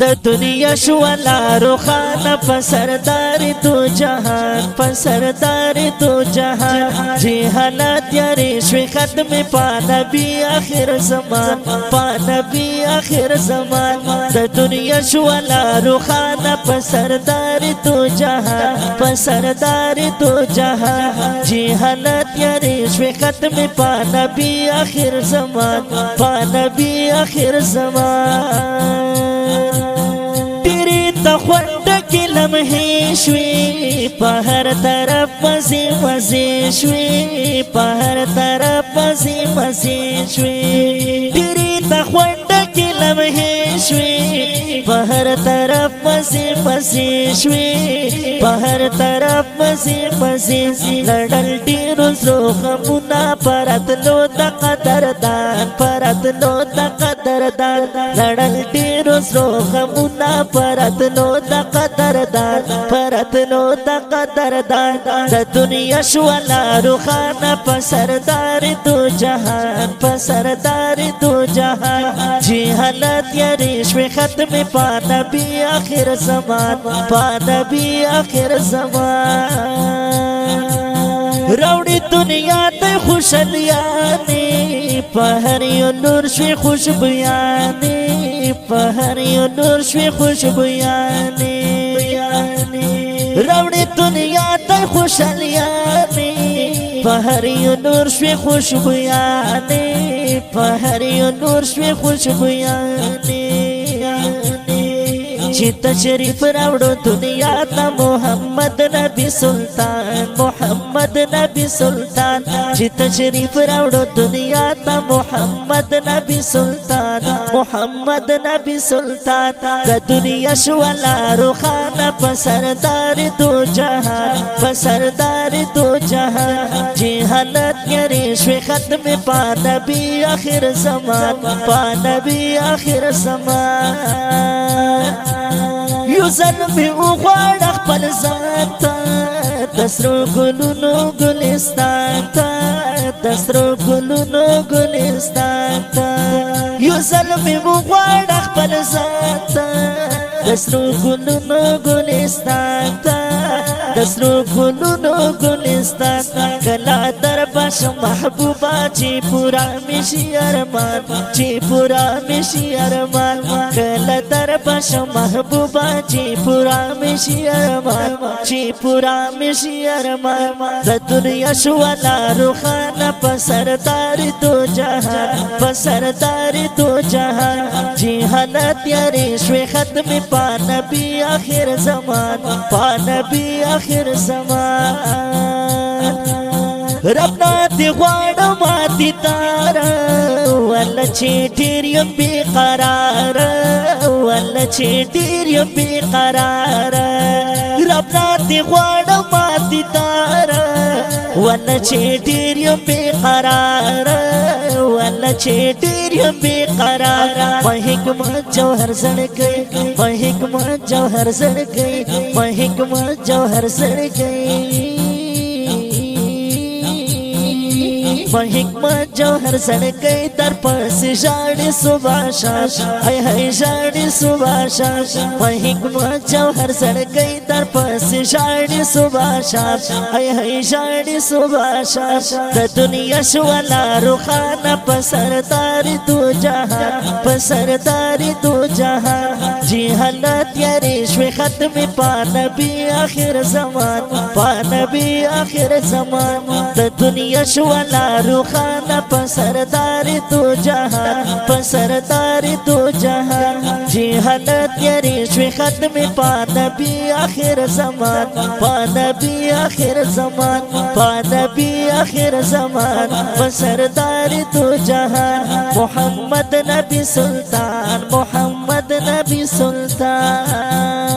د دنیا شوالا روخانه پسردار دو جهان پسردار دو جهان جی حالات یاری شوی ختم پا نبی آخر زمان پا نبی آخر زمان د دنیا شوالا روخانه پسردار دو جهان پسردار دو جهان جی حالات یاری شوی ختم پا نبی آخر زمان پا نبی آخر زمان خوند کی لمحے شوی پہر طرف مزے مزے شوی پہر طرف مزے مزے شوی تیری تخوند کی لمحے شوی پہر طرف مزے مزے شوی پہر طرف مزے مزے لڑل ډیرو زړو غمونه پرتلو د قدردان پرتلو د قدردان لڑل ډیرو زړو غمونه پرتلو د قدردان پرتلو د قدردان د دنیا شوالا روخانه پسردار دو جهان پسردار دو جهان جی حالت یاری شوی ختم پا نبی آخر زمان پا نبی آخر زمان روڑی دنیا تے خوشحالیانی پہریو نور شوی خوشبویانی پہریو نور شوی خوشبویانی روڑی دنیا تے خوشحالیانی پہریو نور شوی خوشبویانی پہریو نور شوی خوشبویانی چی تشریف راوڑو دنیا تا محمد نبی سلطان محمد نبی سلطان چی تشریف راوڑو دنیا تا محمد نبی سلطان محمد نبی سلطان دا دنیا شوالا روخانه پسردار دو جهان پسردار دو جهان جی حالت یری شوی ختم پا نبی آخر زمان پا نبی آخر زمان یو ظلمی اغوار اخپل ذاتا دسرو گلونو گلستان تا دسرو گلونو گلستان تا یو ظلمی اغوار اخپل ذاتا دسرو گلونو گلستان تا دسرو گلونو گلستان تا کلا در باش محبوبا چی پورا میشی ارمان چی پورا میشی ارمان کلا در باش محبوبا چی پورا میشی ارمان چی پورا میشی ارمان د دنیا شوالا روخانه پسردار دو جهان پسردار دو جهان جی حالت یاری شوی ختم پا نبی آخر زمان پا نبی آخر زمان ربنا تی غواړم ماتی تارا ولا چې ډېر یم بې قراره ولا چې ډېر یم بې قراره ربنا تی غواړم ماتی تارا ولا چې ډېر یم بې قراره ولا چې ډېر یم بې قراره ما حکمت جوهر زړګی ما حکمت جوهر زړګی ما حکمت جوهر زړګی ما حکمت جوهر زړګی در پس ژاړي صبح شام هی هی ژاړي صبح شام ما حکمت جوهر زړګی در پس ژاړي صبح شام هی هی ژاړي صبح شام د دنیا شوالا روخانه پسردار دو جهان پسردار دو جهان جی حالت یاری شوی ختم پا نبی آخر زمان پا نبی آخر زمان د دنیا شوالا روخانه پسردار دو جهان پسردار دو جهان جی حالت یاری شوی ختم پا نبی آخر زمان پا نبی آخر زمان پا نبی آخر زمان پسردار دو جهان محمد نبی سلطان محمد نبی سلطان